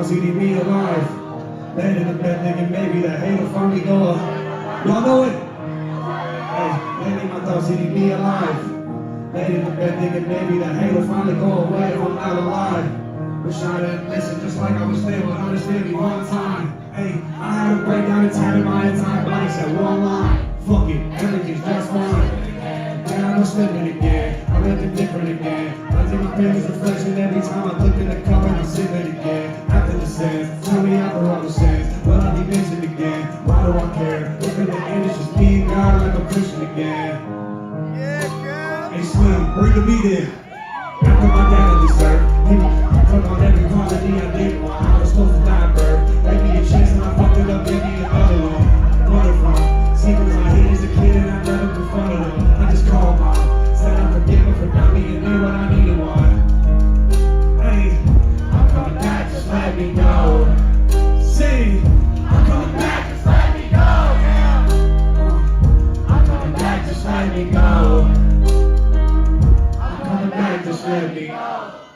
thought he'd be alive. Laid in the bed thinking maybe that hate will finally go. Y'all know it? Hey, maybe my thoughts he'd be alive. Laid in the bed thinking maybe that hate will finally go away if I'm not alive. Wish I didn't listen just like I was there, but understand me one time. Hey, I had a breakdown and tatted my entire body, said one line. Fuck it, everything's just fine. Yeah, I'm slipping again, I'm living different again. I take my parents' reflection every time I look in the cup and I sip it again. After the sands, tell me after all the sands, will I be mentioned again? Why do I care? Look at the end, it's just me and God like I'm Christian again. Hey Slim, bring the beat in. After my dad on this earth, he took on every quality I did while I was supposed to die birth. Gave me a chance and I fucked it up, gave me another one. Where from? Secrets I hid as a kid and I never confronted them. I just called mom, said I forgive her, forgot me and knew what I needed one. Hey, I'm coming back, just let me go. Sing, I'm coming back, just let me go. I'm coming back, just let me go. I'm coming back, just let me go.